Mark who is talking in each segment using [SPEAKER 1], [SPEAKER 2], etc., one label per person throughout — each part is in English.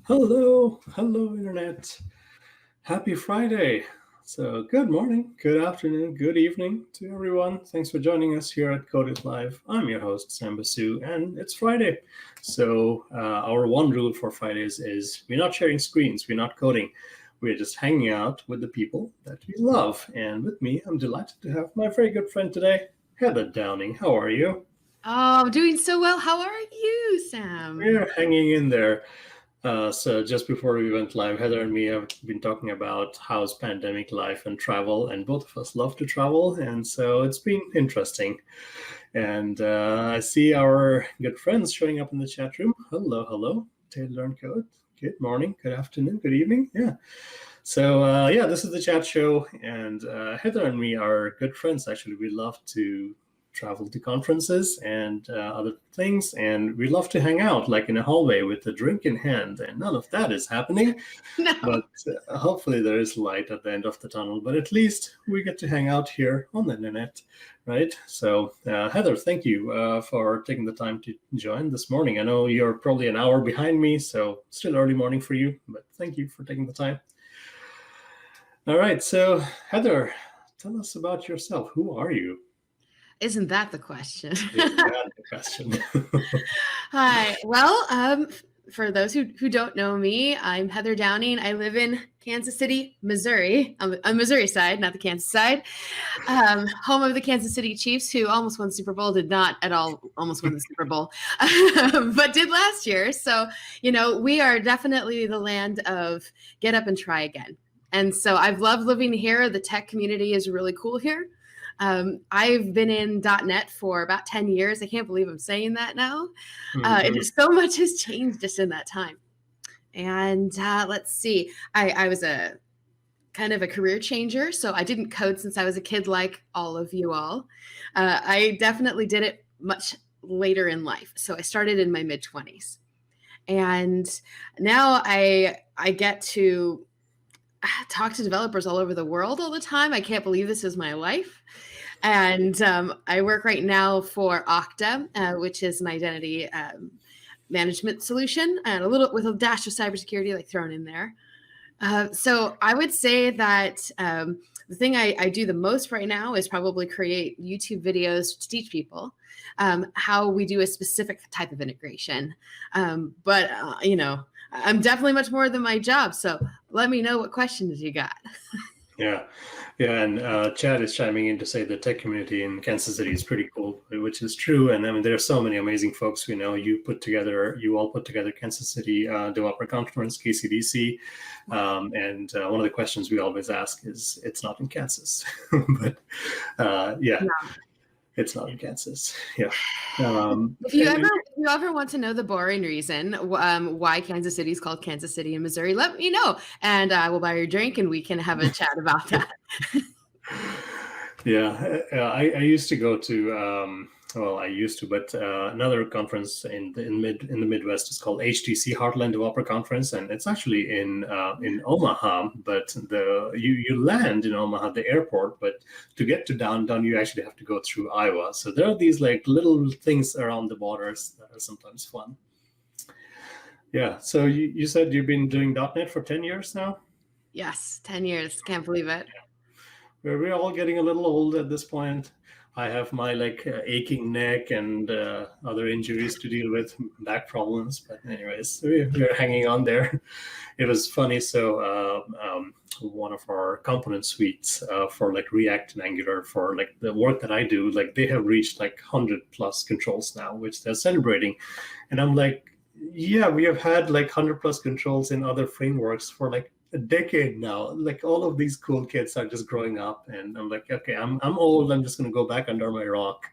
[SPEAKER 1] Hello, Internet. Happy Friday. So, good morning, good afternoon, good evening to everyone. Thanks for joining us here at Code It Live. I'm your host, Sam Basu, and it's Friday. So, our one rule for Fridays is we're not sharing screens, we're not coding. We're just hanging out with the people that we love. And with me, I'm delighted to have my very good friend today, Heather Downing. How are you?
[SPEAKER 2] Oh, I'm doing so well. How are you, Sam?
[SPEAKER 1] We're hanging in there. So just before we went live, Heather and me have been talking about how's pandemic life and travel, and both of us love to travel, and so it's been interesting. And I see our good friends showing up in the chat room. Hello, Taylor and Code. Good morning, good afternoon, good evening. Yeah. So this is the chat show, and Heather and me are good friends. Actually, we love to travel to conferences and other things, and we love to hang out like in a hallway with a drink in hand, and none of that is happening.
[SPEAKER 2] No.
[SPEAKER 1] But hopefully there is light at the end of the tunnel, but at least we get to hang out here on the internet, right? So Heather, thank you for taking the time to join this morning. I know you're probably an hour behind me, so still early morning for you, but thank you for taking the time. All right, so Heather, tell us about yourself. Who are you?
[SPEAKER 2] Isn't that the question?
[SPEAKER 1] Is that the question?
[SPEAKER 2] Hi. Well, for those who don't know me, I'm Heather Downing. I live in Kansas City, Missouri, on the Missouri side, not the Kansas side. Home of the Kansas City Chiefs, who almost won the Super Bowl, did not at all almost win the Super Bowl, but did last year. So, we are definitely the land of get up and try again. And so I've loved living here. The tech community is really cool here. I've been in .NET for about 10 years. I can't believe I'm saying that now. So much has changed just in that time. And let's see. I was a kind of a career changer. So I didn't code since I was a kid like all of you all. I definitely did it much later in life. So I started in my mid-20s. And now I get to talk to developers all over the world all the time. I can't believe this is my life. And I work right now for Octa, which is an identity management solution, and with a dash of cybersecurity like thrown in there. So I would say that the thing I do the most right now is probably create YouTube videos to teach people how we do a specific type of integration. But I'm definitely much more than my job. So let me know what questions you got.
[SPEAKER 1] Yeah, and Chad is chiming in to say the tech community in Kansas City is pretty cool, which is true. And I mean, there are so many amazing folks we know. You all put together Kansas City Developer Conference, KCDC. And one of the questions we always ask is, it's not in Kansas. But yeah. It's not in Kansas. Yeah.
[SPEAKER 2] If you ever want to know the boring reason why Kansas City is called Kansas City in Missouri, let me know, and I will buy your drink, and we can have a chat about that.
[SPEAKER 1] Yeah, I used to go to. But another conference in the Midwest is called HTC Heartland Developer Conference, and it's actually in Omaha. But you land in Omaha, the airport, but to get to downtown, you actually have to go through Iowa. So there are these like little things around the borders that are sometimes fun. Yeah. So you said you've been doing .NET for 10 years now?
[SPEAKER 2] Yes, 10 years. Can't believe it.
[SPEAKER 1] We're all getting a little old at this point. I have my aching neck and other injuries to deal with, back problems. But anyways, we're hanging on there. It was funny. So one of our component suites for React and Angular for the work that I do, they have reached 100+ controls now, which they're celebrating. And I'm like, yeah, we have had 100+ controls in other frameworks for a decade now. All of these cool kids are just growing up, and I'm like, okay, I'm old. I'm just going to go back under my rock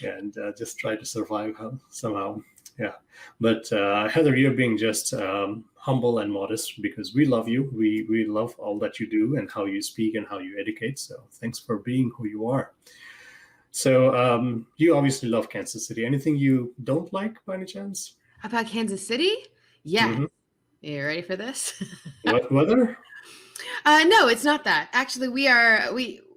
[SPEAKER 1] and just try to survive somehow. Yeah. But Heather, you're being just humble and modest because we love you. We love all that you do and how you speak and how you educate. So thanks for being who you are. So you obviously love Kansas City. Anything you don't like by any chance?
[SPEAKER 2] About Kansas City? Yeah. Mm-hmm. You ready for this?
[SPEAKER 1] What weather?
[SPEAKER 2] No, it's not that. Actually,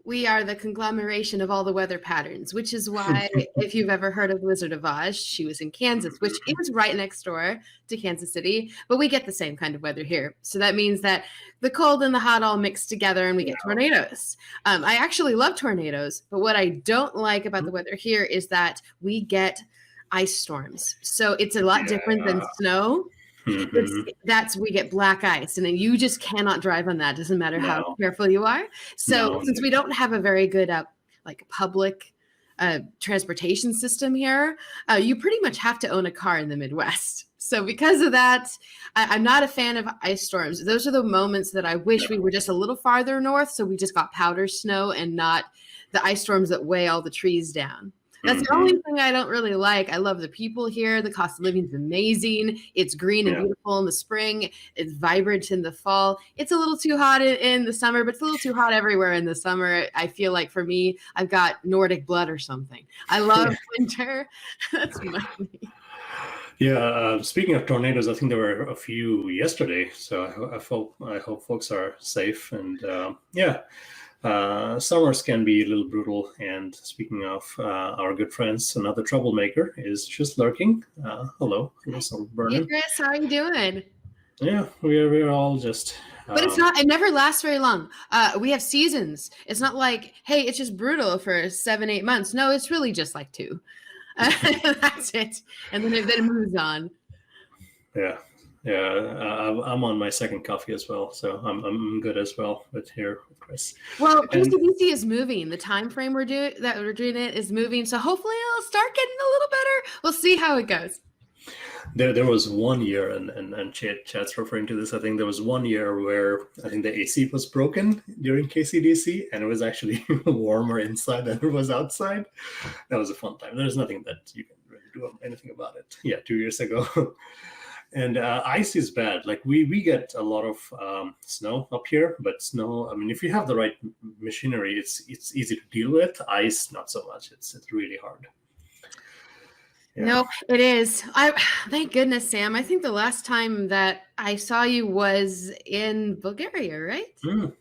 [SPEAKER 2] we are the conglomeration of all the weather patterns, which is why if you've ever heard of Wizard of Oz, she was in Kansas, which is right next door to Kansas City, but we get the same kind of weather here. So that means that the cold and the hot all mix together and we get tornadoes. I actually love tornadoes, but what I don't like about the weather here is that we get ice storms. So it's a lot different than snow. We get black ice, and then you just cannot drive on that. Doesn't matter how careful you are. So since we don't have a very good like public transportation system here, you pretty much have to own a car in the Midwest. So because of that, I'm not a fan of ice storms. Those are the moments that I wish we were just a little farther north, so we just got powder snow and not the ice storms that weigh all the trees down. That's the only thing I don't really like. I love the people here. The cost of living is amazing. It's green and beautiful in the spring. It's vibrant in the fall. It's a little too hot in the summer, but it's a little too hot everywhere in the summer. I feel like for me, I've got Nordic blood or something. I love winter. That's my
[SPEAKER 1] speaking of tornadoes, I think there were a few yesterday. So I hope folks are safe. And summers can be a little brutal. And speaking of our good friends, another troublemaker is just lurking. Hello, Burner.
[SPEAKER 2] Hey, Chris, how are you doing?
[SPEAKER 1] Yeah, we're all just.
[SPEAKER 2] But it's not. It never lasts very long. We have seasons. It's not like, hey, it's just brutal for 7-8 months. No, it's really just like 2. That's it, and then it moves on.
[SPEAKER 1] I'm on my second coffee as well, so I'm good as well. But here with Chris.
[SPEAKER 2] Well, KCBC is moving. The time frame we're doing it is moving, so hopefully it'll start getting a little better. We'll see how it goes.
[SPEAKER 1] There was one year, and Chat's referring to this. I think there was one year where I think the AC was broken during KCDC, and it was actually warmer inside than it was outside. That was a fun time. There's nothing that you can really do anything about it. Yeah, 2 years ago. And ice is bad. Like we get a lot of snow up here, but snow, I mean, if you have the right machinery, it's easy to deal with. Ice, not so much. It's really hard.
[SPEAKER 2] Yeah. No, it is. Thank goodness, Sam. I think the last time that I saw you was in Bulgaria, right?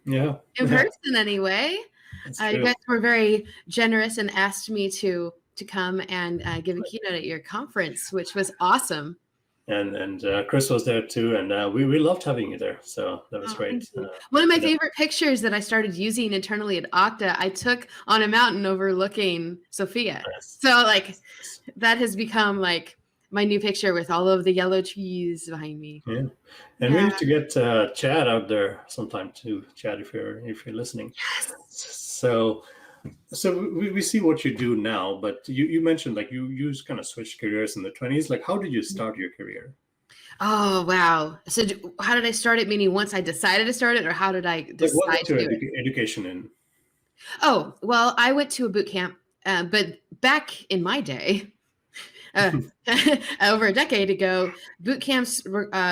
[SPEAKER 1] Yeah.
[SPEAKER 2] In person, anyway. You guys were very generous and asked me to come and give a keynote at your conference, which was awesome.
[SPEAKER 1] And Chris was there too, and we loved having you there. So that was great.
[SPEAKER 2] One of my favorite pictures that I started using internally at Octa, I took on a mountain overlooking Sofia. Yes. So like that has become like my new picture with all of the yellow trees behind me.
[SPEAKER 1] Yeah, and we need to get Chad out there sometime too. Chad, if you're listening.
[SPEAKER 2] Yes.
[SPEAKER 1] So we see what you do now, but you mentioned like you kind of switched careers in the 20s. Like, how did you start your career?
[SPEAKER 2] Oh, wow. So how did I start it? Meaning once I decided to start it, or how did I decide
[SPEAKER 1] what
[SPEAKER 2] to do it?
[SPEAKER 1] Education in?
[SPEAKER 2] Oh, well, I went to a boot camp, but back in my day, over a decade ago, boot camps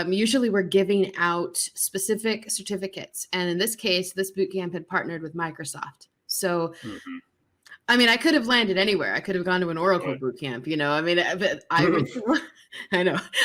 [SPEAKER 2] usually were giving out specific certificates. And in this case, this boot camp had partnered with Microsoft. So, I mean, I could have landed anywhere. I could have gone to an Oracle boot camp, I mean, but I went to one,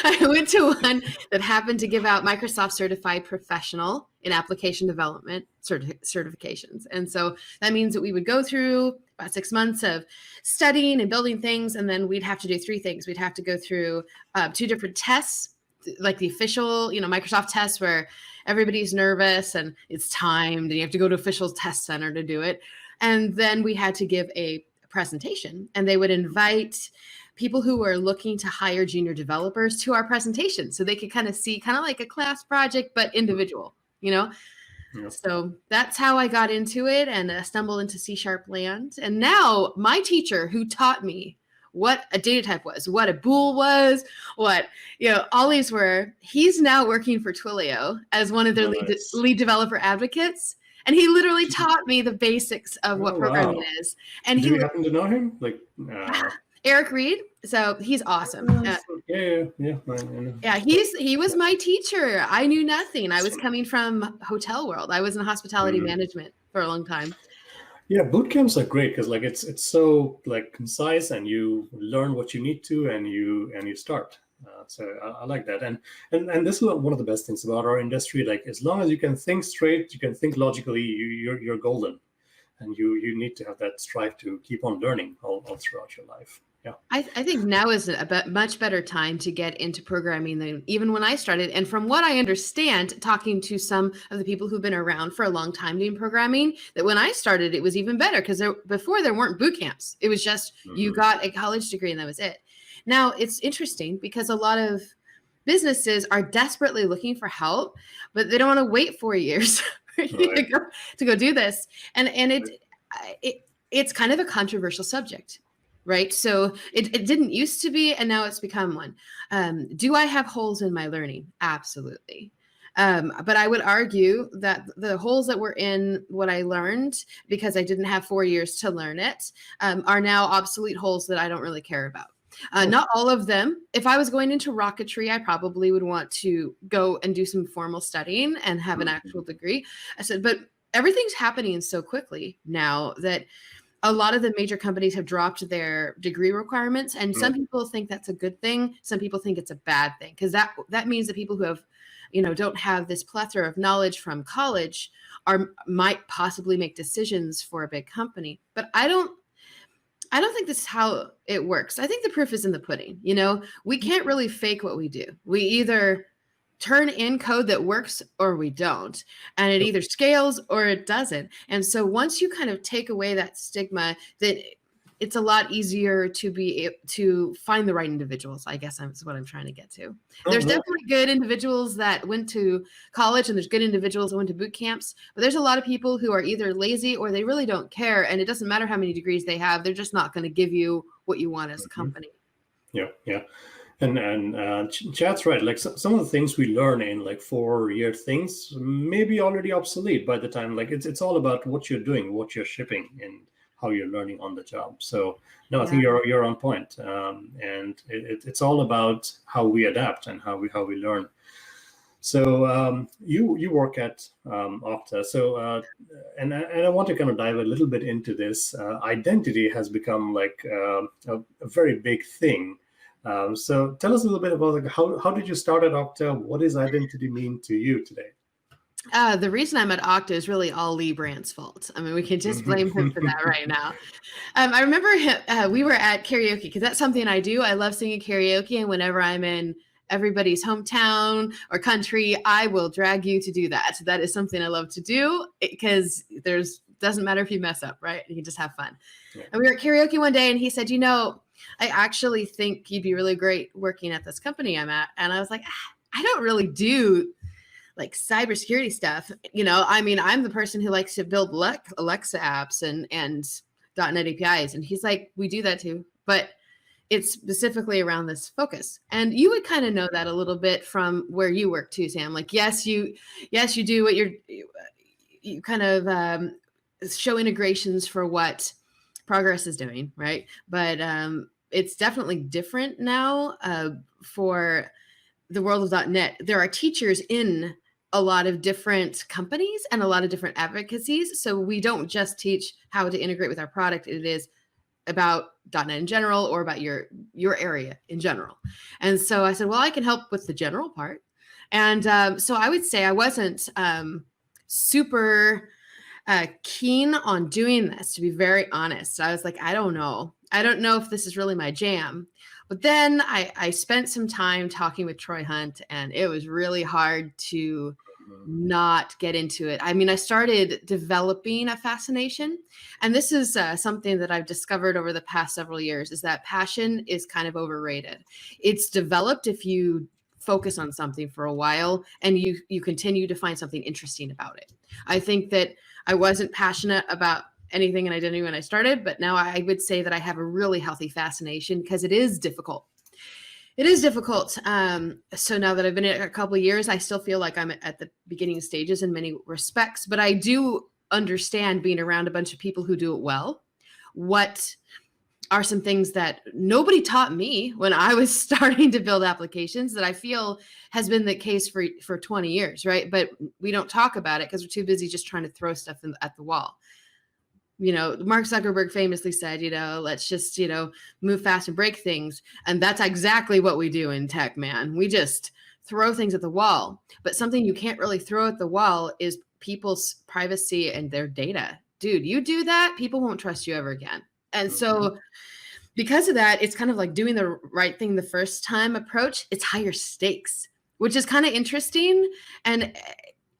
[SPEAKER 2] I went to one that happened to give out Microsoft Certified Professional in Application Development certifications. And so that means that we would go through about 6 months of studying and building things. And then we'd have to do 3 things. We'd have to go through 2 different tests, like the official, Microsoft tests where everybody's nervous and it's timed and you have to go to official test center to do it. And then we had to give a presentation, and they would invite people who were looking to hire junior developers to our presentation so they could kind of see kind of like a class project, but individual, Yeah. So that's how I got into it and stumbled into C# land. And now my teacher who taught me what a data type was, what a bool was, what, all these were, he's now working for Twilio as one of their lead developer advocates. And he literally taught me the basics of what programming is. And
[SPEAKER 1] do you happen to know him? Like
[SPEAKER 2] Eric Reed. So he's awesome.
[SPEAKER 1] Yeah.
[SPEAKER 2] Yeah, he was my teacher. I knew nothing. I was coming from hotel world. I was in hospitality management for a long time.
[SPEAKER 1] Yeah, boot camps are great because like it's so like concise, and you learn what you need to, and you start. So I like that, and this is one of the best things about our industry. Like as long as you can think straight, you can think logically, you're golden. and you need to have that strive to keep on learning all throughout your life. Yeah.
[SPEAKER 2] I think now is a much better time to get into programming than even when I started. And from what I understand, talking to some of the people who've been around for a long time doing programming, that when I started, it was even better because before there weren't boot camps. It was just you got a college degree and that was it. Now it's interesting because a lot of businesses are desperately looking for help, but they don't want to wait 4 years to go do this. And it's kind of a controversial subject. Right. So it didn't used to be, and now it's become one. Do I have holes in my learning? Absolutely. But I would argue that the holes that were in what I learned because I didn't have 4 years to learn it are now obsolete holes that I don't really care about. Not all of them. If I was going into rocketry, I probably would want to go and do some formal studying and have an actual degree. I said, but everything's happening so quickly now that a lot of the major companies have dropped their degree requirements, and some people think that's a good thing. Some people think it's a bad thing because that means that people who have, don't have this plethora of knowledge from college might possibly make decisions for a big company. But I don't think this is how it works. I think the proof is in the pudding. We can't really fake what we do. We either turn in code that works or we don't. And it either scales or it doesn't. And so once you kind of take away that stigma, that it's a lot easier to find the right individuals, I guess is what I'm trying to get to. There's definitely good individuals that went to college and there's good individuals that went to boot camps, but there's a lot of people who are either lazy or they really don't care. And it doesn't matter how many degrees they have. They're just not going to give you what you want as a company.
[SPEAKER 1] Yeah. And Chad's right. Like some of the things we learn in like 4-year things may be already obsolete by the time. Like it's all about what you're doing, what you're shipping, and how you're learning on the job. So no, I think you're on point. And it's all about how we adapt and how we learn. So you work at Octa. So and I want to kind of dive a little bit into this. Identity has become like a very big thing. So tell us a little bit about like, how did you start at Octa? What does identity mean to you today?
[SPEAKER 2] The reason I'm at Octa is really all Lee Brandt's fault. I mean, we can just blame him for that right now. I remember we were at karaoke because that's something I do. I love singing karaoke, and whenever I'm in everybody's hometown or country, I will drag you to do that. That is something I love to do because doesn't matter if you mess up, right? You can just have fun. Yeah. And we were at karaoke one day, and he said, I actually think you'd be really great working at this company I'm at. And I was like, I don't really do like cybersecurity stuff. I'm the person who likes to build Alexa apps and .NET APIs. And he's like, we do that too, but it's specifically around this focus. And you would kind of know that a little bit from where you work too, Sam. Like, yes, you do what you kind of show integrations for what Progress is doing, right? But it's definitely different now for the world of .NET. There are teachers in a lot of different companies and a lot of different advocacies. So we don't just teach how to integrate with our product. It is about .NET in general or about your area in general. And so I said, well, I can help with the general part. And so I would say I wasn't super keen on doing this, to be very honest. I was like, I don't know if this is really my jam. But then I spent some time talking with Troy Hunt, and it was really hard to not get into it. I mean, I started developing a fascination, and this is something that I've discovered over the past several years, is that passion is kind of overrated. It's developed if you focus on something for a while and you continue to find something interesting about it. I think that I wasn't passionate about anything and identity when I started, but now I would say that I have a really healthy fascination because it is difficult. It is difficult. So now that I've been in it a couple of years, I still feel like I'm at the beginning stages in many respects, but I do understand being around a bunch of people who do it well. What are some things that nobody taught me when I was starting to build applications that I feel has been the case for 20 years, right? But we don't talk about it because we're too busy just trying to throw stuff at the wall. Mark Zuckerberg famously said, let's just, move fast and break things. And that's exactly what we do in tech, man. We just throw things at the wall. But something you can't really throw at the wall is people's privacy and their data. dude, you do that, people won't trust you ever again. And so because of that, it's kind of like doing the right thing the first time approach. It's higher stakes, which is kind of interesting. And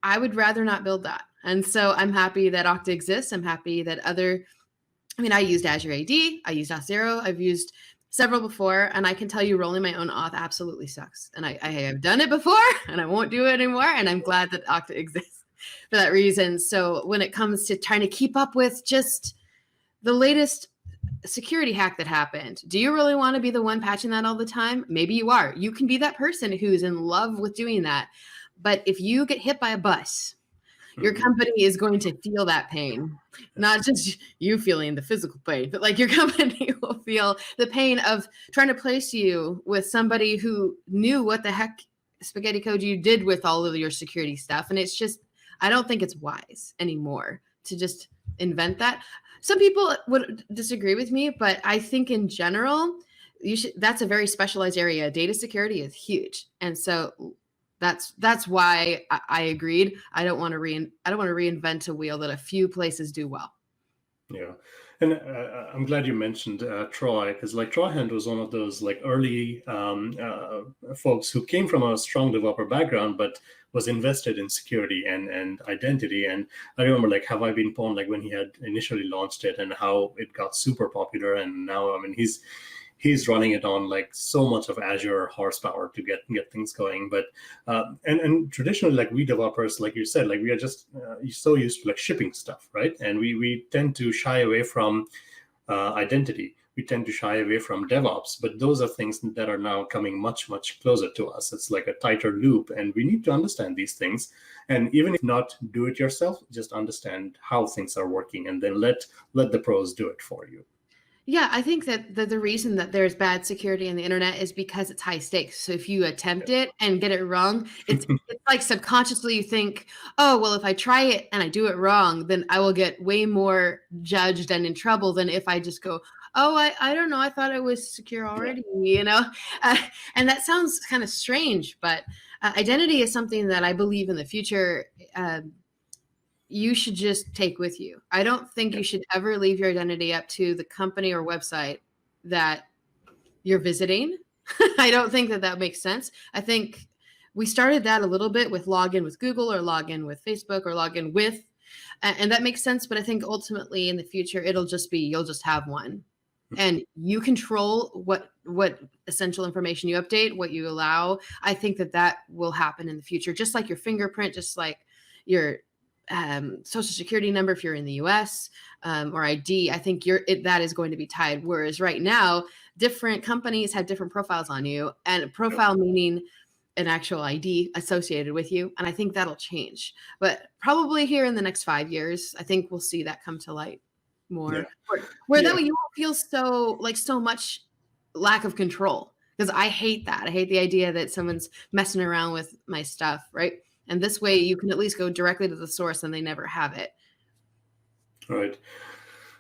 [SPEAKER 2] I would rather not build that. And so I'm happy that Octa exists. I'm happy that I used Azure AD, I used Auth0, I've used several before, and I can tell you rolling my own auth absolutely sucks. And I have done it before, and I won't do it anymore. And I'm glad that Octa exists for that reason. So when it comes to trying to keep up with just the latest security hack that happened, do you really want to be the one patching that all the time? Maybe you are. You can be that person who's in love with doing that. But if you get hit by a bus, your company is going to feel that pain, not just you feeling the physical pain, but like your company will feel the pain of trying to place you with somebody who knew what the heck spaghetti code you did with all of your security stuff. And it's just, I don't think it's wise anymore to just invent that. Some people would disagree with me, but I think in general, that's a very specialized area. Data security is huge. And so that's why I agreed. I don't want to reinvent a wheel that a few places do well.
[SPEAKER 1] Yeah, and I'm glad you mentioned Troy, because like Troy Hunt was one of those like early folks who came from a strong developer background, but was invested in security and identity. And I remember like Have I Been Pwned, like when he had initially launched it and how it got super popular. And now, I mean, he's running it on like so much of Azure horsepower to get things going. But and traditionally, like we developers, like you said, like we are just so used to like shipping stuff, right? And we tend to shy away from identity. We tend to shy away from DevOps, but those are things that are now coming much, much closer to us. It's like a tighter loop, and we need to understand these things. And even if not do it yourself, just understand how things are working, and then let the pros do it for you.
[SPEAKER 2] Yeah, I think that the reason that there's bad security in the internet is because it's high stakes. So if you attempt it and get it wrong, it's like subconsciously you think, oh, well, if I try it and I do it wrong, then I will get way more judged and in trouble than if I just go, oh, I don't know, I thought it was secure already, you know? And that sounds kind of strange, but identity is something that I believe in the future you should just take with you. I don't think you should ever leave your identity up to the company or website that you're visiting. I don't think that makes sense. I think we started that a little bit with login with Google or login with Facebook or login with, and that makes sense. But I think ultimately in the future, it'll just be, you'll just have one and you control what essential information you update, what you allow. I think that will happen in the future, just like your fingerprint, just like your social security number if you're in the US or ID. I think that is going to be tied. Whereas right now, different companies have different profiles on you, and profile meaning an actual ID associated with you. And I think that'll change. But probably here in the next 5 years, I think we'll see that come to light more. Where that way you won't feel so much lack of control. Because I hate that. I hate the idea that someone's messing around with my stuff, right? And this way you can at least go directly to the source and they never have it.
[SPEAKER 1] Right.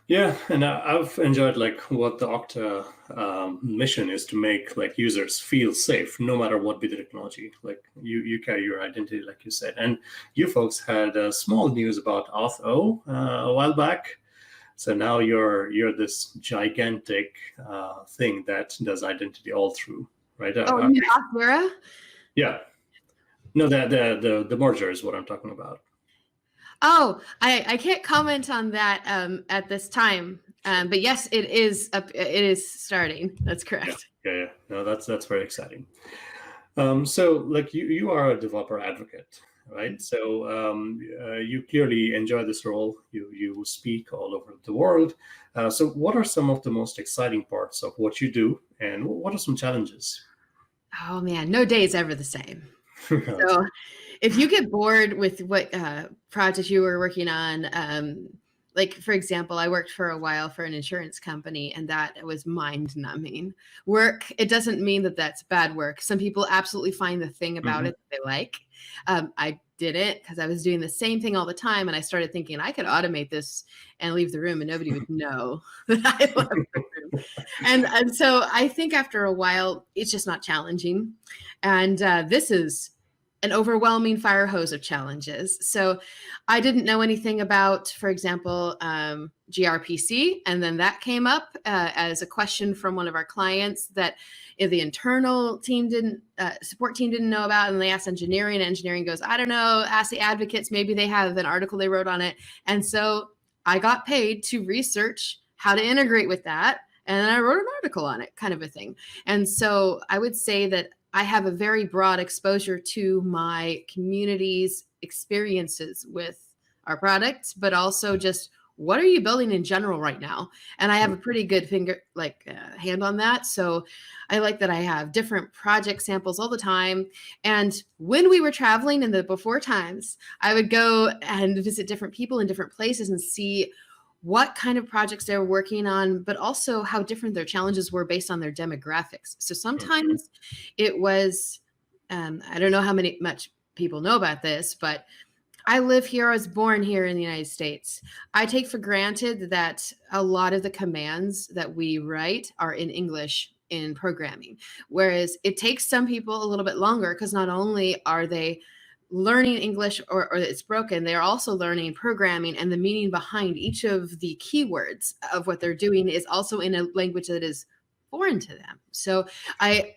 [SPEAKER 1] Yeah. And I've enjoyed like what the Octa mission is to make like users feel safe, no matter what be the technology. Like you carry your identity, like you said. And you folks had small news about Auth0 a while back. So now you're this gigantic thing that does identity all through, right?
[SPEAKER 2] You mean Auth0?
[SPEAKER 1] Yeah. No, the merger is what I'm talking about.
[SPEAKER 2] Oh, I can't comment on that at this time. But yes, it is starting. That's correct.
[SPEAKER 1] Yeah. No, that's very exciting. So like you are a developer advocate, right? So you clearly enjoy this role. You speak all over the world. So what are some of the most exciting parts of what you do, and what are some challenges?
[SPEAKER 2] Oh man, no day is ever the same. So if you get bored with what project you were working on, like for example, I worked for a while for an insurance company, and that was mind-numbing work. It doesn't mean that that's bad work. Some people absolutely find the thing about it that they like. I didn't, because I was doing the same thing all the time, and I started thinking I could automate this and leave the room and nobody would know that I left the room. And so I think after a while, it's just not challenging. And this is an overwhelming fire hose of challenges. So I didn't know anything about, for example, gRPC. And then that came up as a question from one of our clients that the internal team support team didn't know about. And they asked engineering, and engineering goes, I don't know, ask the advocates, maybe they have an article they wrote on it. And so I got paid to research how to integrate with that. And then I wrote an article on it, kind of a thing. And so I would say that I have a very broad exposure to my community's experiences with our product, but also just what are you building in general right now? And I have a pretty good hand on that. So I like that I have different project samples all the time. And when we were traveling in the before times, I would go and visit different people in different places and see what kind of projects they were working on, but also how different their challenges were based on their demographics. So sometimes it was, I don't know how much people know about this, but I live here. I was born here in the United States. I take for granted that a lot of the commands that we write are in English in programming, whereas it takes some people a little bit longer because not only are they learning English or it's broken, they're also learning programming, and the meaning behind each of the keywords of what they're doing is also in a language that is foreign to them. So I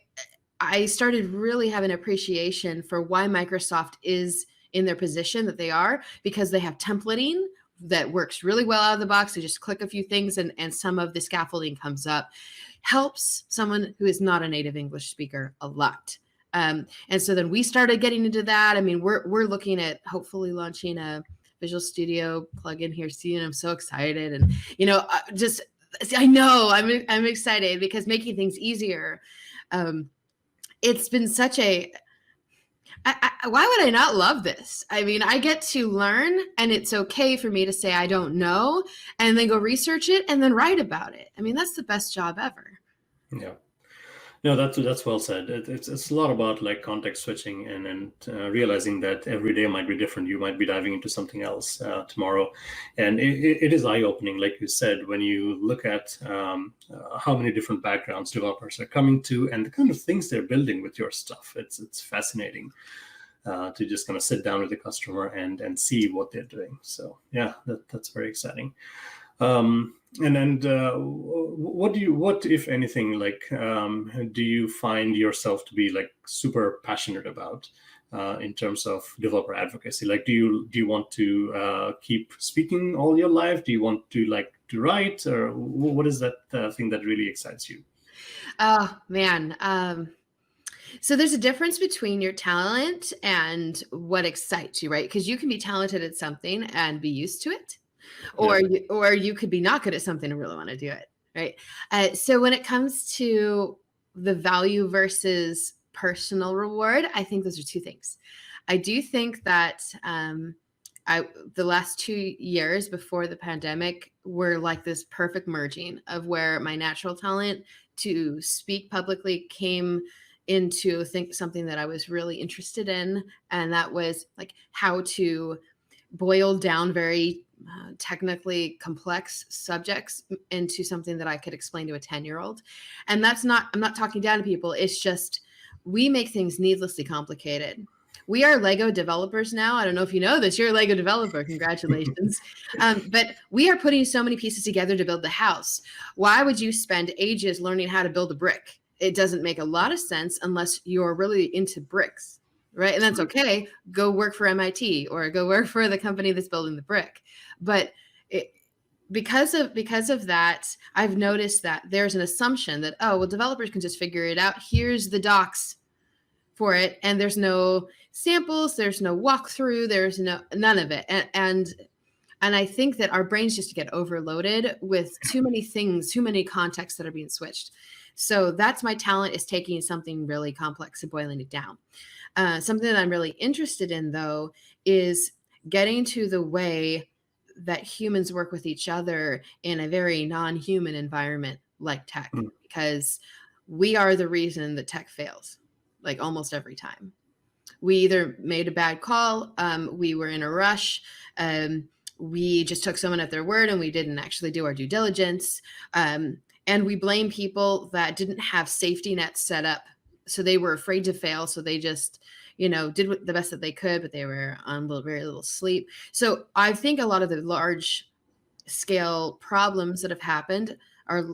[SPEAKER 2] started really having appreciation for why Microsoft is in their position that they are, because they have templating that works really well out of the box. You just click a few things and some of the scaffolding comes up. Helps someone who is not a native English speaker a lot. And so then we started getting into that. I mean, we're looking at hopefully launching a Visual Studio plugin here soon. I'm so excited, and I know I'm excited because making things easier. It's been such a. Why would I not love this? I mean, I get to learn, and it's okay for me to say I don't know, and then go research it and then write about it. I mean, that's the best job ever.
[SPEAKER 1] Yeah. No, that's well said. It's a lot about like context switching and realizing that every day might be different. You might be diving into something else tomorrow, and it is eye opening, like you said, when you look at how many different backgrounds developers are coming to and the kind of things they're building with your stuff. It's fascinating to just kind of sit down with the customer and see what they're doing. So yeah, that's very exciting. What if anything, like, do you find yourself to be like super passionate about in terms of developer advocacy? Like, do you want to keep speaking all your life? Do you want to like to write, or what is that thing that really excites you?
[SPEAKER 2] Oh man. So there's a difference between your talent and what excites you, right? Because you can be talented at something and be used to it. Or you could be not good at something and really want to do it, right? So when it comes to the value versus personal reward, I think those are two things. I do think that the last 2 years before the pandemic were like this perfect merging of where my natural talent to speak publicly came into something that I was really interested in, and that was like how to boil down very technically complex subjects into something that I could explain to a 10-year-old. And I'm not talking down to people. It's just, we make things needlessly complicated. We are Lego developers now. I don't know if you know this. You're a Lego developer. Congratulations. But we are putting so many pieces together to build the house. Why would you spend ages learning how to build a brick? It doesn't make a lot of sense unless you're really into bricks. Right. And that's okay. Go work for MIT or go work for the company that's building the brick. But because of that, I've noticed that there's an assumption that, oh, well, developers can just figure it out. Here's the docs for it. And there's no samples. There's no walkthrough. There's none of it. And I think that our brains just get overloaded with too many things, too many contexts that are being switched. So that's my talent, is taking something really complex and boiling it down. Something that I'm really interested in, though, is getting to the way that humans work with each other in a very non-human environment like tech, because we are the reason that tech fails, like almost every time. We either made a bad call, we were in a rush, we just took someone at their word and we didn't actually do our due diligence, and we blame people that didn't have safety nets set up so they were afraid to fail. So they just, did the best that they could, but they were on very little sleep. So I think a lot of the large scale problems that have happened are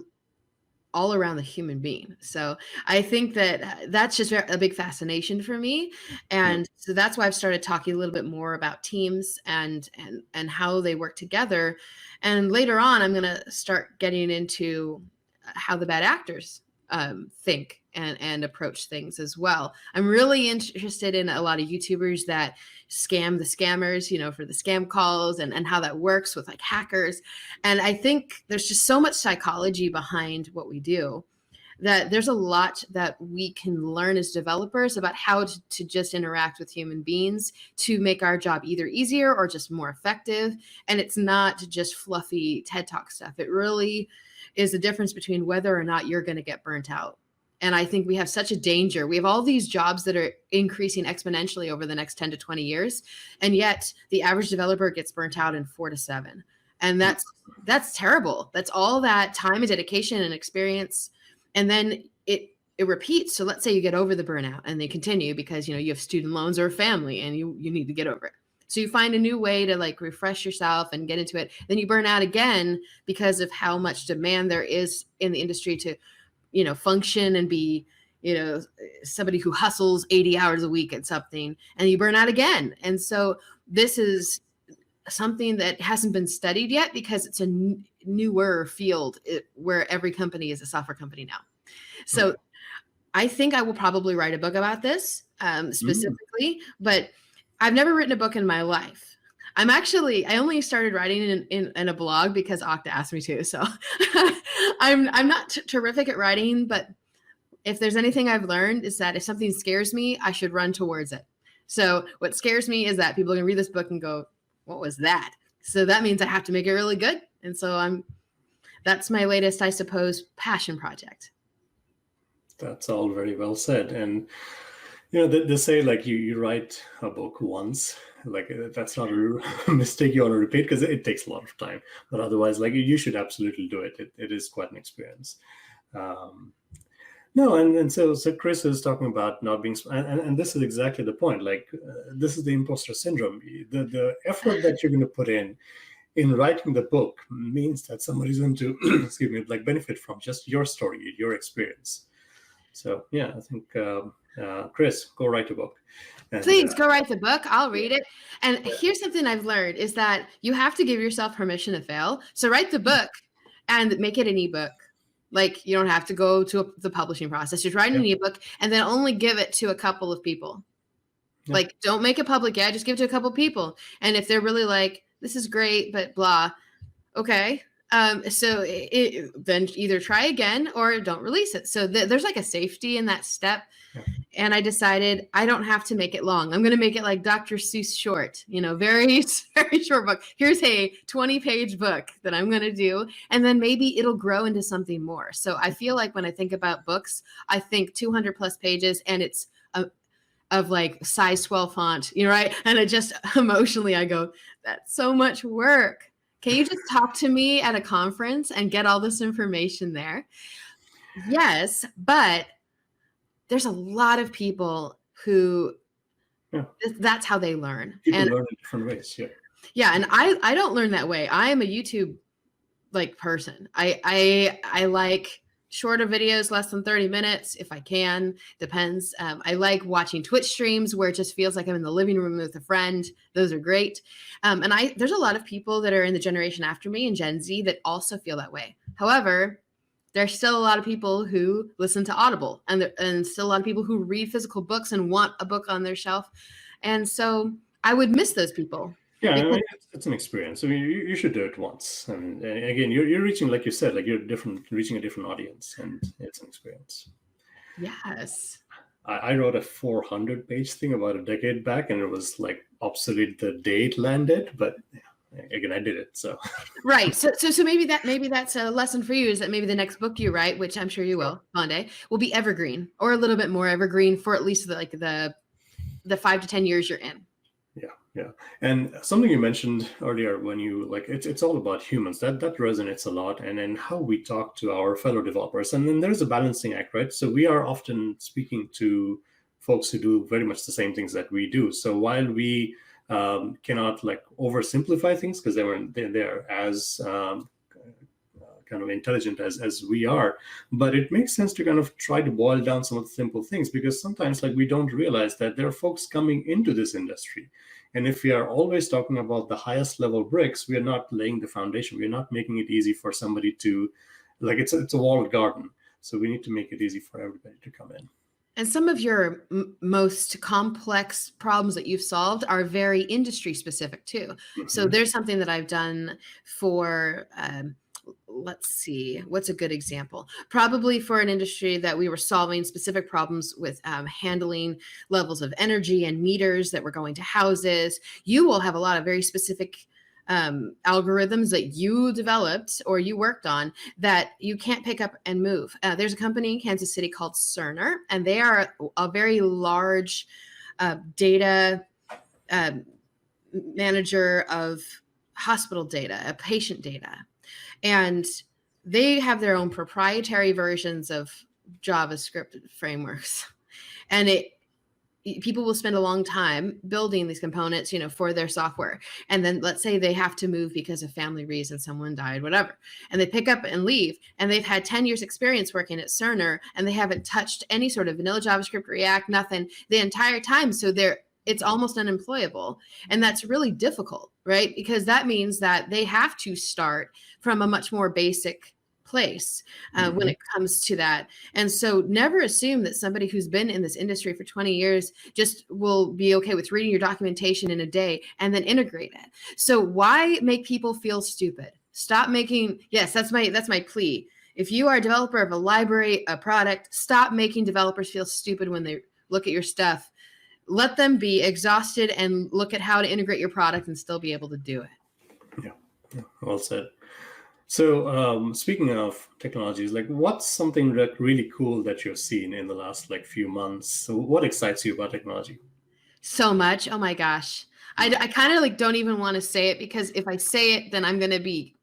[SPEAKER 2] all around the human being. So I think that that's just a big fascination for me. And so that's why I've started talking a little bit more about teams and how they work together. And later on, I'm going to start getting into how the bad actors think and approach things as well. I'm really interested in a lot of YouTubers that scam the scammers, for the scam calls and how that works with like hackers. And I think there's just so much psychology behind what we do that there's a lot that we can learn as developers about how to just interact with human beings to make our job either easier or just more effective. And it's not just fluffy TED Talk stuff. It really is the difference between whether or not you're going to get burnt out. And I think we have such a danger. We have all these jobs that are increasing exponentially over the next 10 to 20 years. And yet the average developer gets burnt out in 4 to 7. And that's terrible. That's all that time and dedication and experience. And then it repeats. So let's say you get over the burnout and they continue because, you have student loans or a family and you need to get over it. So you find a new way to like refresh yourself and get into it. Then you burn out again because of how much demand there is in the industry to, function and be, somebody who hustles 80 hours a week at something, and you burn out again. And so this is something that hasn't been studied yet because it's a newer field where every company is a software company now. So I think I will probably write a book about this specifically, but I've never written a book in my life. I only started writing in a blog because Octa asked me to. So I'm not terrific at writing, but if there's anything I've learned is that if something scares me, I should run towards it. So what scares me is that people can read this book and go, what was that? So that means I have to make it really good. And so that's my latest, I suppose, passion project.
[SPEAKER 1] That's all very well said. And they say like you write a book once, like that's not a mistake you want to repeat because it takes a lot of time. But otherwise, like you should absolutely do it. It is quite an experience. No, and so Chris is talking about not being, and this is exactly the point. Like this is the imposter syndrome. The effort that you're going to put in writing the book means that somebody's going to, excuse me, like benefit from just your story, your experience. So yeah, I think Chris, go write a book. And,
[SPEAKER 2] please go write the book. I'll read it. And here's something I've learned is that you have to give yourself permission to fail. So write the book and make it an ebook. Like you don't have to go to the publishing process. Just write an ebook and then only give it to a couple of people. Yeah. Like don't make it public yet. Just give it to a couple of people. And if they're really like, this is great, but blah, okay. So then either try again or don't release it. So there's like a safety in that step. Yeah. And I decided I don't have to make it long. I'm going to make it like Dr. Seuss short, very, very short book. Here's a 20-page book that I'm going to do. And then maybe it'll grow into something more. So I feel like when I think about books, I think 200 plus pages and it's of like size 12 font, right? And it just emotionally, I go, that's so much work. Can you just talk to me at a conference and get all this information there? Yes, but there's a lot of people who that's how they learn.
[SPEAKER 1] People learn in different ways. Yeah.
[SPEAKER 2] Yeah, and I don't learn that way. I am a YouTube person. I like shorter videos, less than 30 minutes if I can. Depends. I like watching Twitch streams where it just feels like I'm in the living room with a friend. Those are great. And there's a lot of people that are in the generation after me and Gen Z that also feel that way. However, there's still a lot of people who listen to Audible and still a lot of people who read physical books and want a book on their shelf. And so I would miss those people.
[SPEAKER 1] Yeah, I mean, it's an experience. I mean, you should do it once. And again, you're reaching, like you said, like reaching a different audience, and it's an experience.
[SPEAKER 2] Yes.
[SPEAKER 1] I wrote a 400-page thing about a decade back, and it was like obsolete the day it landed, but again, I did it. So
[SPEAKER 2] right. So maybe that's a lesson for you is that maybe the next book you write, which I'm sure you will one day, will be evergreen or a little bit more evergreen for at least the 5 to 10 years you're in.
[SPEAKER 1] Yeah. Yeah, and something you mentioned earlier when you like it's all about humans. That resonates a lot, and then how we talk to our fellow developers. And then there's a balancing act, right? So we are often speaking to folks who do very much the same things that we do. So while we cannot like oversimplify things because they're as kind of intelligent as we are, but it makes sense to kind of try to boil down some of the simple things, because sometimes like we don't realize that there are folks coming into this industry, and if we are always talking about the highest level bricks, we are not laying the foundation. We're not making it easy for somebody to, like, it's a walled garden, so we need to make it easy for everybody to come in.
[SPEAKER 2] And some of your most complex problems that you've solved are very industry specific too. Mm-hmm. So there's something that I've done for, let's see, what's a good example? Probably for an industry that we were solving specific problems with handling levels of energy and meters that were going to houses. You will have a lot of very specific algorithms that you developed or you worked on that you can't pick up and move. There's a company in Kansas City called Cerner, and they are a very large data manager of hospital data, patient data. And they have their own proprietary versions of JavaScript frameworks. And people will spend a long time building these components, for their software. And then let's say they have to move because of family reasons, someone died, whatever. And they pick up and leave. And they've had 10 years experience working at Cerner, and they haven't touched any sort of vanilla JavaScript, React, nothing the entire time. So it's almost unemployable. And that's really difficult, right? Because that means that they have to start from a much more basic place when it comes to that. And so never assume that somebody who's been in this industry for 20 years just will be okay with reading your documentation in a day and then integrate it. So why make people feel stupid? Stop making, yes, that's my plea. If you are a developer of a library, a product, stop making developers feel stupid when they look at your stuff. Let them be exhausted and look at how to integrate your product and still be able to do it.
[SPEAKER 1] Yeah, well said. So speaking of technologies, like what's something that really cool that you've seen in the last few months? So what excites you about technology?
[SPEAKER 2] So much. Oh my gosh. I kind of don't even want to say it, because if I say it, then I'm going to be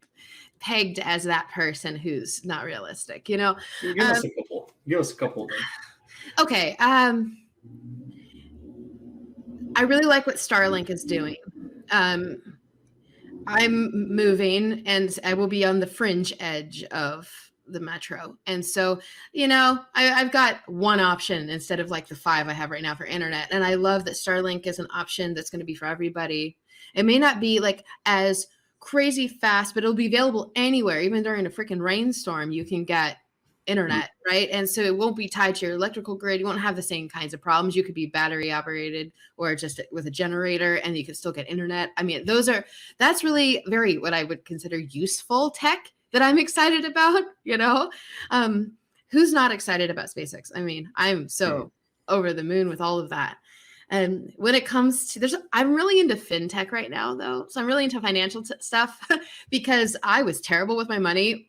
[SPEAKER 2] pegged as that person who's not realistic,
[SPEAKER 1] Give us a couple. Give us a couple then.
[SPEAKER 2] Okay. I really like what Starlink is doing. I'm moving and I will be on the fringe edge of the metro. And so, I've got one option instead of the 5 I have right now for internet. And I love that Starlink is an option that's going to be for everybody. It may not be as crazy fast, but it'll be available anywhere. Even during a freaking rainstorm, you can get internet, right? And so it won't be tied to your electrical grid. You won't have the same kinds of problems. You could be battery operated or just with a generator, and you could still get internet. I mean, that's really very what I would consider useful tech that I'm excited about. Who's not excited about SpaceX? I mean, I'm so over the moon with all of that. And when it comes to I'm really into fintech right now, though. So I'm really into financial stuff because I was terrible with my money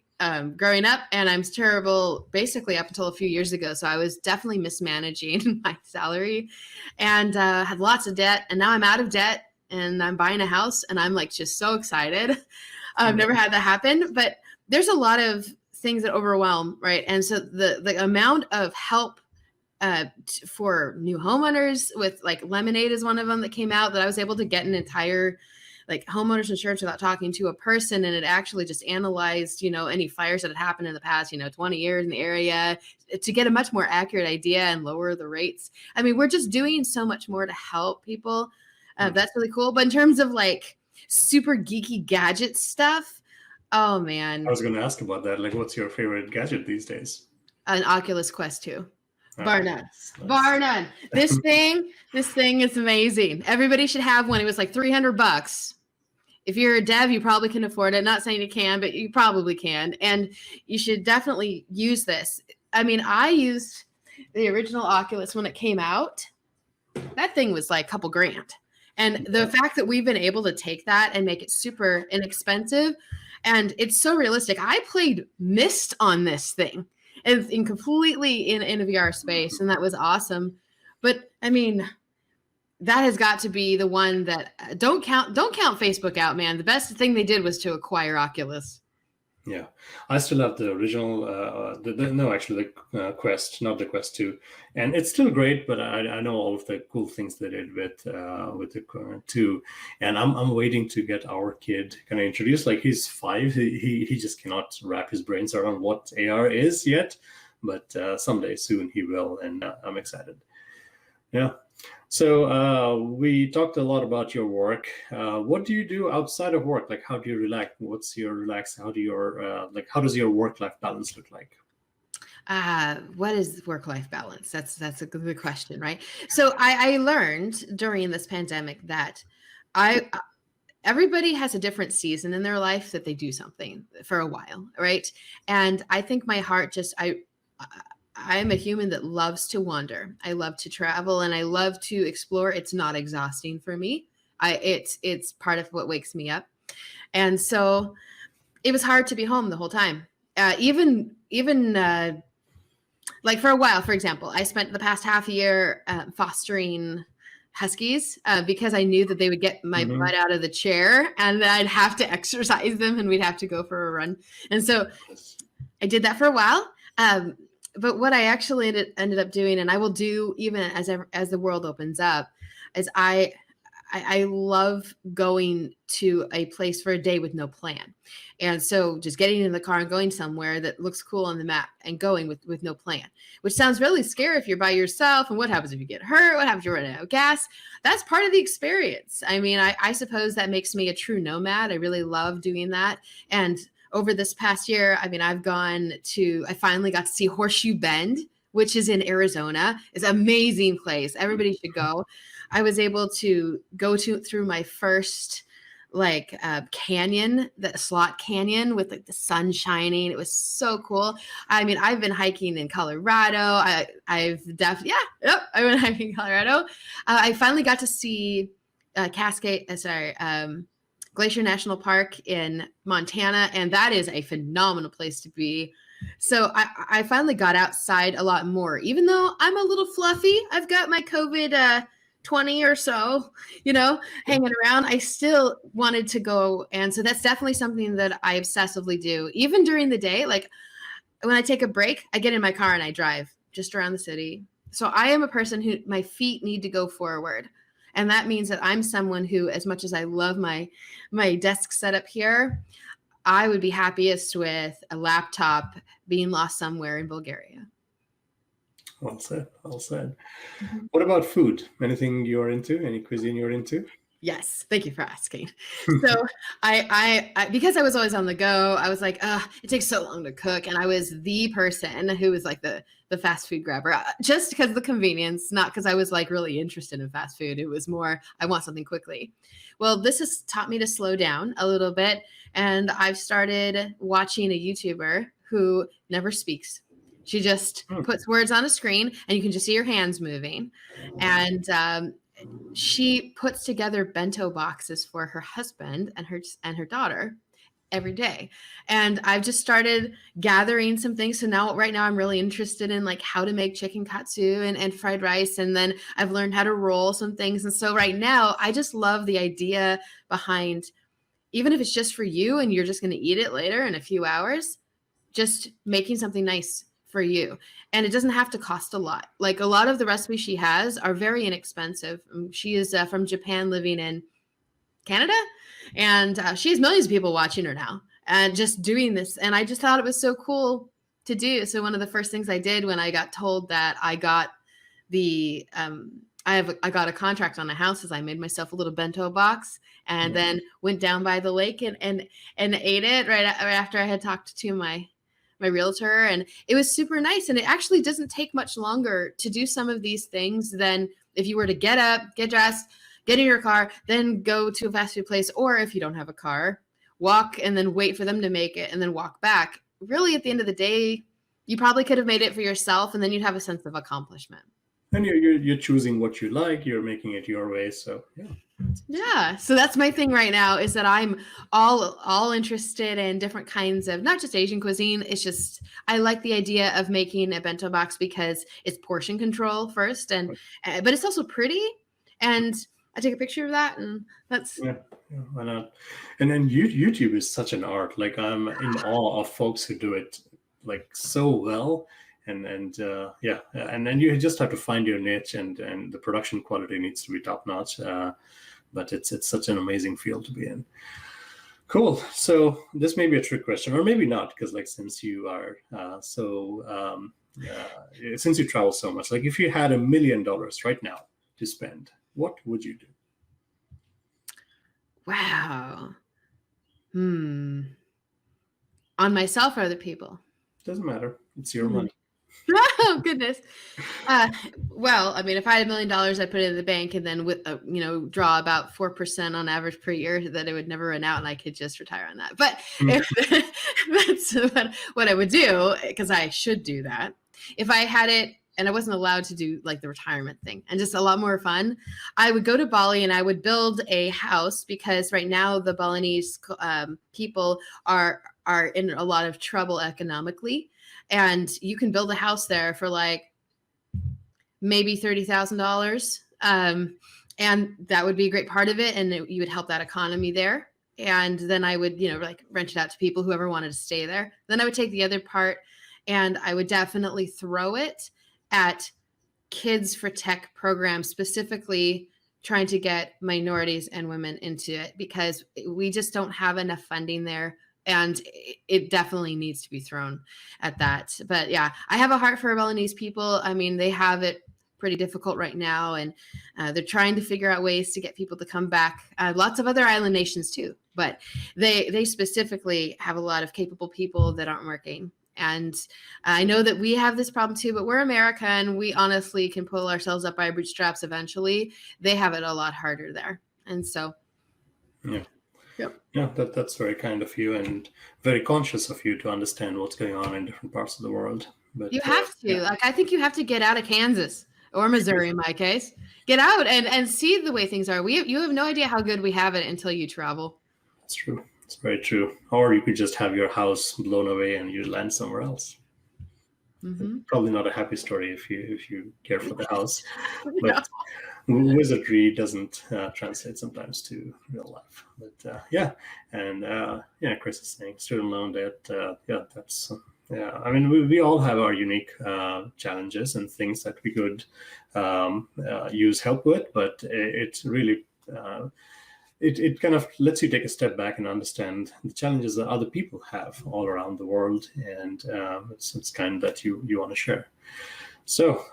[SPEAKER 2] growing up, and I'm terrible basically up until a few years ago. So I was definitely mismanaging my salary and had lots of debt. And now I'm out of debt and I'm buying a house, and I'm just so excited. I've never had that happen, but there's a lot of things that overwhelm, right? And so the amount of help for new homeowners with Lemonade is one of them that came out, that I was able to get an entire homeowners insurance without talking to a person. And it actually just analyzed, any fires that had happened in the past, 20 years in the area, to get a much more accurate idea and lower the rates. I mean, we're just doing so much more to help people. That's really cool. But in terms of super geeky gadget stuff, oh man.
[SPEAKER 1] I was going to ask about that. What's your favorite gadget these days?
[SPEAKER 2] An Oculus Quest 2. Bar none. Nice. Bar none. This thing is amazing. Everybody should have one. It was $300. If you're a dev, you probably can afford it. Not saying you can, but you probably can. And you should definitely use this. I mean, I used the original Oculus when it came out. That thing was a couple grand. And the fact that we've been able to take that and make it super inexpensive, and it's so realistic. I played Myst on this thing. And completely in a VR space, and that was awesome. But I mean, that has got to be the one that don't count Facebook out, man. The best thing they did was to acquire Oculus.
[SPEAKER 1] Yeah, I still have the original, no, actually the Quest, not the Quest 2, and it's still great. But I know all of the cool things they did with the 2, and I'm waiting to get our kid kind of introduced. Like he's 5, he just cannot wrap his brains around what AR is yet, but someday soon he will, and I'm excited. Yeah. So we talked a lot about your work. What do you do outside of work? Like, how do you relax? What's your relax? How do your how does your work-life balance look like?
[SPEAKER 2] What is work-life balance? That's a good question, right? So I learned during this pandemic that everybody has a different season in their life that they do something for a while, right? And I think my heart just I'm a human that loves to wander. I love to travel and I love to explore. It's not exhausting for me. It's part of what wakes me up. And so it was hard to be home the whole time. Even like for a while, for example, I spent the past half a year fostering huskies because I knew that they would get my butt out of the chair and that I'd have to exercise them and we'd have to go for a run. And so I did that for a while. But what I actually ended up doing, and I will do even as the world opens up, is I love going to a place for a day with no plan. And so just getting in the car and going somewhere that looks cool on the map and going with no plan, which sounds really scary if you're by yourself. And what happens if you get hurt? What happens if you run out of gas? That's part of the experience. I mean, I suppose that makes me a true nomad. I really love doing that. And over this past year, I mean, I finally got to see Horseshoe Bend, which is in Arizona. It's an amazing place. Everybody should go. I was able to go through my first canyon, the slot canyon with like the sun shining. It was so cool. I mean, I've been hiking in Colorado. I've been hiking in Colorado. I finally got to see Glacier National Park in Montana, and that is a phenomenal place to be. So I finally got outside a lot more, even though I'm a little fluffy. I've got my COVID 20 or so, hanging around. I still wanted to go. And so that's definitely something that I obsessively do. Even during the day, like when I take a break, I get in my car and I drive just around the city. So I am a person who my feet need to go forward. And that means that I'm someone who, as much as I love my desk setup here, I would be happiest with a laptop being lost somewhere in Bulgaria.
[SPEAKER 1] Well said. Well said. Mm-hmm. What about food? Anything you're into? Any cuisine you're into?
[SPEAKER 2] Yes, thank you for asking. So I because I was always on the go, I was like, it takes so long to cook, and I was the person who was like the fast food grabber, just because of the convenience, not because I was like really interested in fast food. It was more I want something quickly. Well, this has taught me to slow down a little bit, and I've started watching a YouTuber who never speaks. She just puts words on a screen, and you can just see her hands moving, and she puts together bento boxes for her husband and her daughter every day. And I've just started gathering some things. So right now I'm really interested in like how to make chicken katsu and fried rice. And then I've learned how to roll some things. And so right now I just love the idea behind, even if it's just for you and you're just going to eat it later in a few hours, just making something nice for you. And it doesn't have to cost a lot. Like a lot of the recipes she has are very inexpensive. She is from Japan, living in Canada, and she has millions of people watching her now and just doing this. And I just thought it was so cool to do. So one of the first things I did when I got told that I got I got a contract on a house is I made myself a little bento box and then went down by the lake and ate it right after I had talked to my realtor, and it was super nice. And it actually doesn't take much longer to do some of these things than if you were to get up, get dressed, get in your car, then go to a fast food place, or if you don't have a car, walk and then wait for them to make it and then walk back. Really, at the end of the day, you probably could have made it for yourself, and then you'd have a sense of accomplishment.
[SPEAKER 1] And you're choosing what you like, you're making it your way. So
[SPEAKER 2] yeah. So that's my thing right now, is that I'm all interested in different kinds of, not just Asian cuisine. It's just, I like the idea of making a bento box because it's portion control first, but it's also pretty. And I take a picture of that, and that's
[SPEAKER 1] Yeah, why not? And then YouTube is such an art. Like I'm in awe of folks who do it like so well. And then you just have to find your niche, and the production quality needs to be top notch. But it's such an amazing field to be in. Cool. So this may be a trick question, or maybe not, because like since you are since you travel so much, like if you had $1 million right now to spend, what would you do?
[SPEAKER 2] wow. On myself or other people?
[SPEAKER 1] Doesn't matter. It's your money.
[SPEAKER 2] Oh goodness. Well, I mean, if I had $1 million, I'd put it in the bank and then with draw about 4% on average per year, that it would never run out, and I could just retire on that. But if that's what I would do, because I should do that. If I had it and I wasn't allowed to do like the retirement thing and just a lot more fun, I would go to Bali and I would build a house, because right now the Balinese people are in a lot of trouble economically. And you can build a house there for like maybe $30,000. And that would be a great part of it. And you would help that economy there. And then I would, like rent it out to people, whoever wanted to stay there. Then I would take the other part and I would definitely throw it at Kids for Tech programs, specifically trying to get minorities and women into it, because we just don't have enough funding there. And it definitely needs to be thrown at that. But yeah, I have a heart for Balinese people. I mean, they have it pretty difficult right now, and they're trying to figure out ways to get people to come back. Lots of other island nations too, but they specifically have a lot of capable people that aren't working. And I know that we have this problem too, but we're America, and we honestly can pull ourselves up by our bootstraps eventually. They have it a lot harder there. And so,
[SPEAKER 1] yeah.
[SPEAKER 2] Yep.
[SPEAKER 1] Yeah, that's very kind of you, and very conscious of you to understand what's going on in different parts of the world. But
[SPEAKER 2] you have to. Yeah. Like, I think you have to get out of Kansas or Missouri, in my case. Get out and see the way things are. You have no idea how good we have it until you travel.
[SPEAKER 1] That's true. It's very true. Or you could just have your house blown away and you land somewhere else. Mm-hmm. Probably not a happy story if you care for the house. But wizardry doesn't translate sometimes to real life. But Chris is saying student loan debt. That's I mean, we all have our unique challenges and things that we could use help with, but it's really it kind of lets you take a step back and understand the challenges that other people have all around the world, and it's kind of that you want to share. So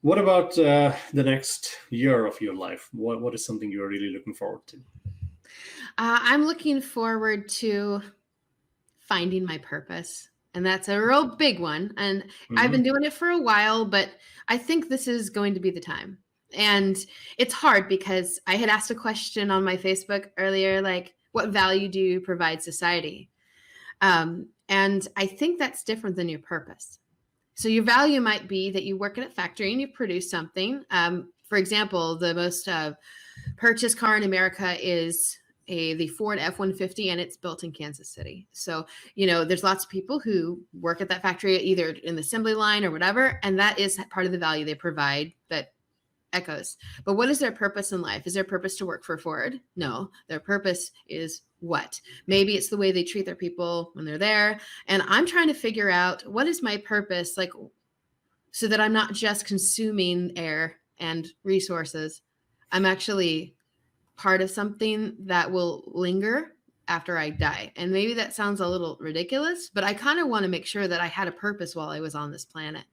[SPEAKER 1] what about the next year of your life? What is something you're really looking forward to?
[SPEAKER 2] I'm looking forward to finding my purpose. And that's a real big one. And I've been doing it for a while, but I think this is going to be the time. And it's hard because I had asked a question on my Facebook earlier, like, what value do you provide society? And I think that's different than your purpose. So your value might be that you work at a factory and you produce something. For example, the most purchased car in America is the Ford F-150, and it's built in Kansas City. So, there's lots of people who work at that factory, either in the assembly line or whatever, and that is part of the value they provide that echoes. But what is their purpose in life? Is their purpose to work for Ford? No, their purpose is what? Maybe it's the way they treat their people when they're there. And I'm trying to figure out, what is my purpose, like, so that I'm not just consuming air and resources. I'm actually part of something that will linger after I die. And maybe that sounds a little ridiculous, but I kind of want to make sure that I had a purpose while I was on this planet.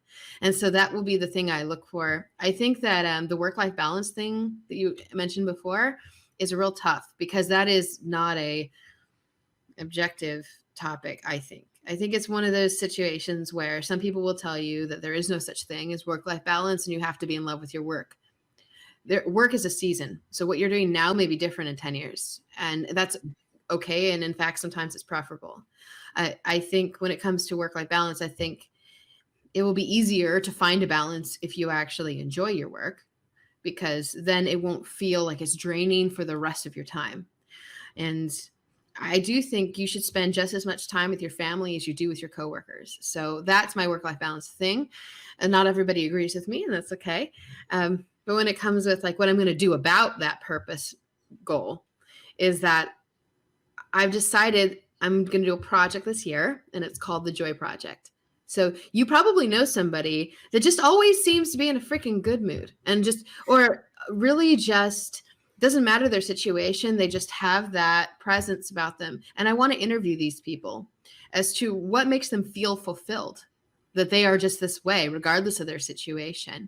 [SPEAKER 2] And so that will be the thing I look for. I think that the work-life balance thing that you mentioned before is real tough, because that is not a objective topic, I think. I think it's one of those situations where some people will tell you that there is no such thing as work-life balance and you have to be in love with your work. Work is a season. So what you're doing now may be different in 10 years. And that's okay. And in fact, sometimes it's preferable. I think when it comes to work-life balance, I think it will be easier to find a balance if you actually enjoy your work, because then it won't feel like it's draining for the rest of your time. And I do think you should spend just as much time with your family as you do with your coworkers. So that's my work-life balance thing. And not everybody agrees with me, and that's okay. But when it comes with like what I'm going to do about that purpose goal is that I've decided I'm going to do a project this year, and it's called the Joy Project. So you probably know somebody that just always seems to be in a freaking good mood and just, or really just doesn't matter their situation. They just have that presence about them. And I want to interview these people as to what makes them feel fulfilled, that they are just this way, regardless of their situation.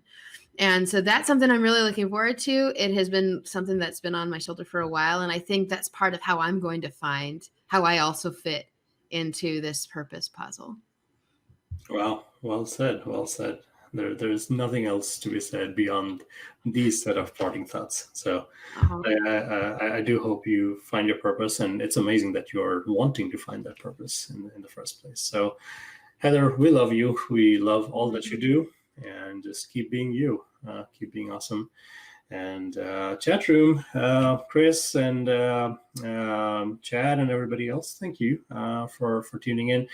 [SPEAKER 2] And so that's something I'm really looking forward to. It has been something that's been on my shoulder for a while. And I think that's part of how I'm going to find how I also fit into this purpose puzzle.
[SPEAKER 1] Wow, well said, well said. There's nothing else to be said beyond these set of parting thoughts. So I do hope you find your purpose, and it's amazing that you're wanting to find that purpose in the first place. So Heather, we love you. We love all that you do, and just keep being you, keep being awesome. And chat room, Chris and Chad and everybody else, thank you for tuning in.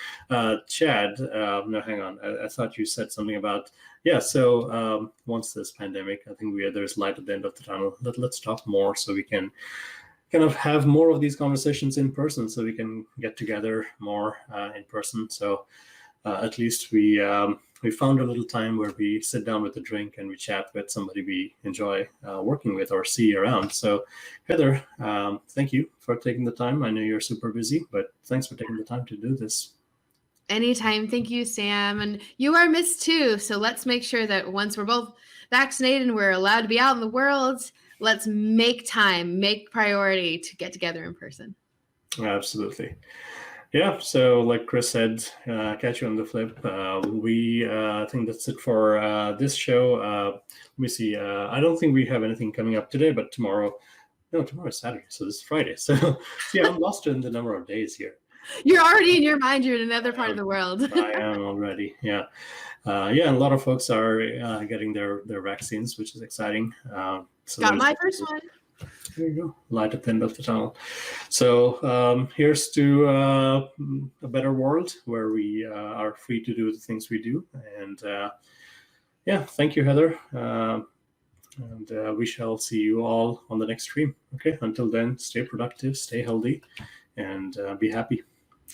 [SPEAKER 1] Chad, no, hang on. I thought you said something about, so once this pandemic, I think there's light at the end of the tunnel. Let's talk more so we can kind of have more of these conversations in person, so we can get together more in person. So at least we found a little time where we sit down with a drink and we chat with somebody we enjoy working with or see around. So Heather, thank you for taking the time. I know you're super busy, but thanks for taking the time to do this.
[SPEAKER 2] Anytime. Thank you, Sam. And you are missed too. So let's make sure that once we're both vaccinated and we're allowed to be out in the world, let's make time, make priority to get together in person.
[SPEAKER 1] Absolutely. Yeah, so like Chris said, catch you on the flip. I think that's it for this show. Let me see. I don't think we have anything coming up today, but tomorrow is Saturday, so this is Friday. So yeah, I'm lost in the number of days here.
[SPEAKER 2] You're already in your mind. You're in another part of the world.
[SPEAKER 1] I am already. Yeah. And a lot of folks are getting their vaccines, which is exciting. So
[SPEAKER 2] got my first one.
[SPEAKER 1] There you go, light at the end of the tunnel. So here's to a better world where we are free to do the things we do. And thank you, Heather. And we shall see you all on the next stream. Okay, until then, stay productive, stay healthy, and be happy.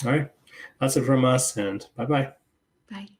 [SPEAKER 1] All right, that's it from us, and bye-bye.
[SPEAKER 2] Bye.